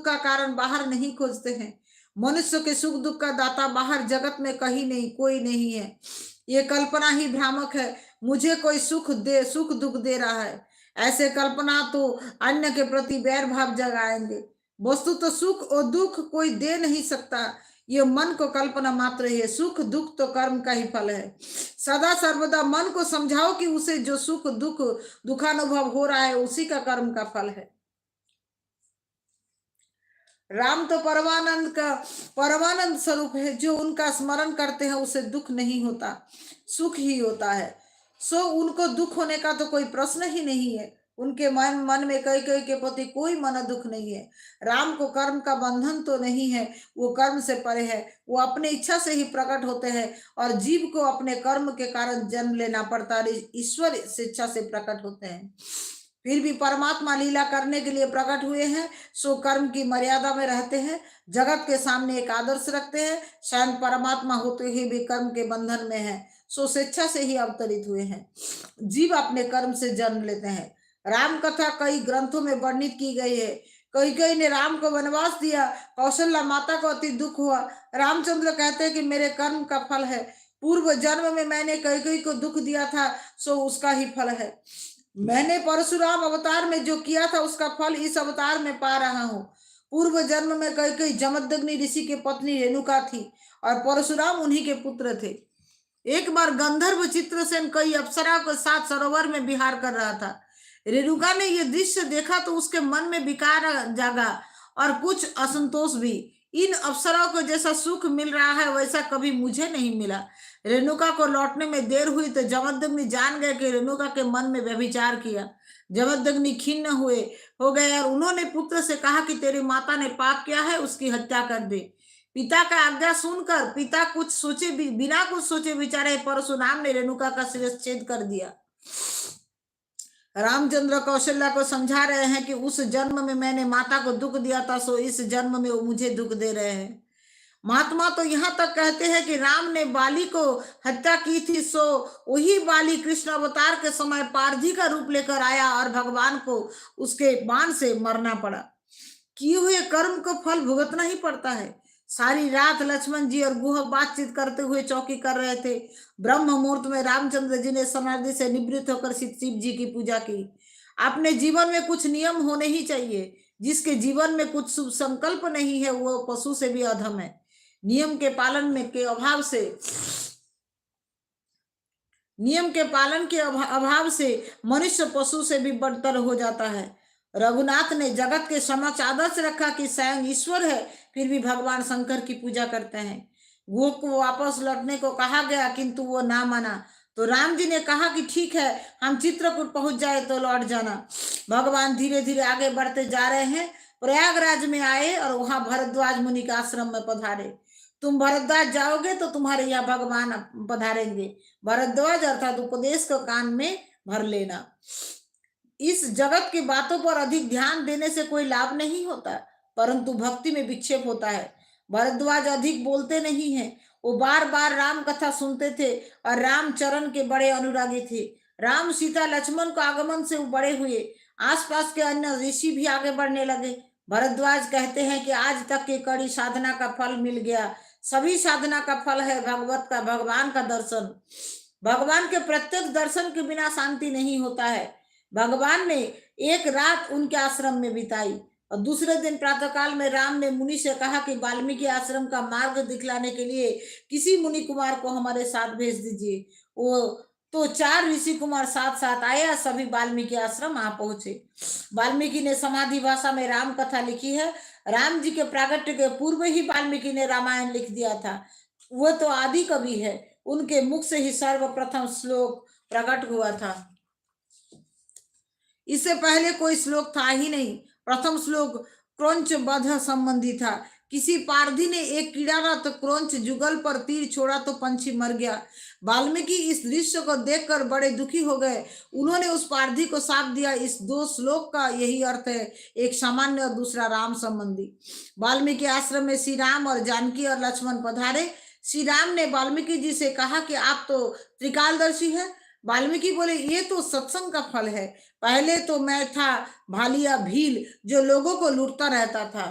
दुख का कारण बाहर नहीं खोजते हैं। मनुष्य के सुख दुख का दाता बाहर जगत में कहीं नहीं, कोई नहीं है। ये कल्पना ही भ्रामक है। मुझे कोई सुख दुख दे रहा है, ऐसे कल्पना तो अन्य के प्रति बैर भाव जगाएंगे। वस्तु तो सुख और दुख कोई दे नहीं सकता, ये मन को कल्पना मात्र है। सुख दुख तो कर्म का ही फल है। सदा सर्वदा मन को समझाओ कि उसे जो सुख दुख दुखानुभव हो रहा है उसी का कर्म का फल है। राम तो परमानंद स्वरूप है। जो उनका स्मरण करते हैं उसे दुख नहीं होता, सुख ही होता है। सो उनको दुख होने का तो कोई प्रश्न ही नहीं है। उनके मन में कई कई के प्रति कोई मन दुख नहीं है। राम को कर्म का बंधन तो नहीं है, वो कर्म से परे है। वो अपने इच्छा से ही प्रकट होते हैं और जीव को अपने कर्म के कारण जन्म लेना पड़ता है। ईश्वर स्वेच्छा से प्रकट होते हैं। फिर भी परमात्मा लीला करने के लिए प्रकट हुए हैं, सो कर्म की मर्यादा में रहते हैं। जगत के सामने एक आदर्श रखते हैं। स्वयं परमात्मा होते हुए भी कर्म के बंधन में है, सो स्वेच्छा से ही अवतरित हुए हैं। जीव अपने कर्म से जन्म लेते हैं। राम कथा कई ग्रंथों में वर्णित की गई है। कई कई ने राम को वनवास दिया, कौशल्या माता को अति दुख हुआ। रामचंद्र कहते हैं कि मेरे कर्म का फल है। पूर्व जन्म में मैंने कई कई को दुख दिया था, सो उसका ही फल है। मैंने परशुराम अवतार में जो किया था उसका फल इस अवतार में पा रहा हूँ। पूर्व जन्म में कई कई जमदग्नि ऋषि की पत्नी रेणुका थी और परशुराम उन्हीं के पुत्र थे। एक बार गंधर्व चित्रसेन कई अप्सरा के साथ सरोवर में विहार कर रहा था। रेणुका ने यह दृश्य देखा तो उसके मन में विकार जागा और कुछ असंतोष भी। इन अप्सराओं को जैसा सुख मिल रहा है वैसा कभी मुझे नहीं मिला। रेणुका को लौटने में देर हुई तो जमदग्नि जान गए कि रेणुका के मन में व्यभिचार किया। जमदग्नि खिन्न हो गए और उन्होंने पुत्र से कहा कि तेरी माता ने पाप किया है, उसकी हत्या कर दे। पिता का आज्ञा सुनकर पिता बिना कुछ सोचे विचारे परशुराम ने रेणुका का शिरच्छेद कर दिया। रामचंद्र कौशल्या को समझा रहे हैं कि उस जन्म में मैंने माता को दुख दिया था, सो इस जन्म में वो मुझे दुख दे रहे हैं। महात्मा तो यहां तक कहते हैं कि राम ने बाली को हत्या की थी, सो वही बाली कृष्ण अवतार के समय पारधी का रूप लेकर आया और भगवान को उसके बाण से मरना पड़ा। किए हुए कर्म को फल भुगतना ही पड़ता है। सारी रात लक्ष्मण जी और गुह बातचीत करते हुए चौकी कर रहे थे। ब्रह्म मुहूर्त में रामचंद्र जी ने समाधि से निवृत्त होकर शिव जी की पूजा की। अपने जीवन में कुछ नियम होने ही चाहिए। जिसके जीवन में कुछ शुभ संकल्प नहीं है वो पशु से भी अधम है। नियम के पालन के अभाव से मनुष्य पशु से भी बदतर हो जाता है। रघुनाथ ने जगत के समक्ष आदर्श रखा कि स्वयं ईश्वर है, फिर भी भगवान शंकर की पूजा करते हैं। वो को वापस लौटने को कहा गया किंतु वो ना माना। तो राम जी ने कहा कि ठीक है, हम चित्रकूट पहुंच जाए तो लौट जाना। भगवान धीरे धीरे आगे बढ़ते जा रहे हैं। प्रयागराज में आए और वहां भरद्वाज मुनि के आश्रम में पधारे। तुम भरद्वाज जाओगे तो तुम्हारे यहाँ भगवान पधारेंगे। भरद्वाज अर्थात उपदेश को कान में भर लेना। इस जगत की बातों पर अधिक ध्यान देने से कोई लाभ नहीं होता, परंतु भक्ति में विक्षेप होता है। भरद्वाज अधिक बोलते नहीं हैं। वो बार बार राम कथा सुनते थे और रामचरण के बड़े अनुरागी थे। राम सीता लक्ष्मण को आगमन से वो बड़े हुए। आसपास के अन्य ऋषि भी आगे बढ़ने लगे। भरद्वाज कहते हैं कि आज तक की कड़ी साधना का फल मिल गया। सभी साधना का फल है भगवान का दर्शन। भगवान के प्रत्यक्ष दर्शन के बिना शांति नहीं होता है। भगवान ने एक रात उनके आश्रम में बिताई और दूसरे दिन प्रातःकाल में राम ने मुनि से कहा कि वाल्मीकि आश्रम का मार्ग दिखलाने के लिए किसी मुनि कुमार को हमारे साथ भेज दीजिए। वो तो 4 ऋषि कुमार साथ साथ आए, सभी वाल्मीकि आश्रम आ पहुंचे। वाल्मीकि ने समाधि भाषा में राम कथा लिखी है। राम जी के प्रागट्य के पूर्व ही वाल्मीकि ने रामायण लिख दिया था। वो तो आदि कवि है, उनके मुख से ही सर्वप्रथम श्लोक प्रकट हुआ था। इससे पहले कोई श्लोक था ही नहीं। प्रथम श्लोक क्रौंच वध संबंधी था। किसी पारधी ने एक कीड़ारत क्रौंच जुगल पर तीर छोड़ा तो पंछी मर गया। वाल्मीकि इस दृश्य को देखकर बड़े दुखी हो गए। उन्होंने उस पारधी को शाप दिया। इस 2 श्लोक का यही अर्थ है, एक सामान्य और दूसरा राम संबंधी। वाल्मीकि आश्रम में श्री राम और जानकी और लक्ष्मण पधारे। श्री राम ने वाल्मीकि जी से कहा कि आप तो त्रिकालदर्शी है। वाल्मीकि बोले ये तो सत्संग का फल है। पहले तो मैं था भालिया भील जो लोगों को लूटता रहता था।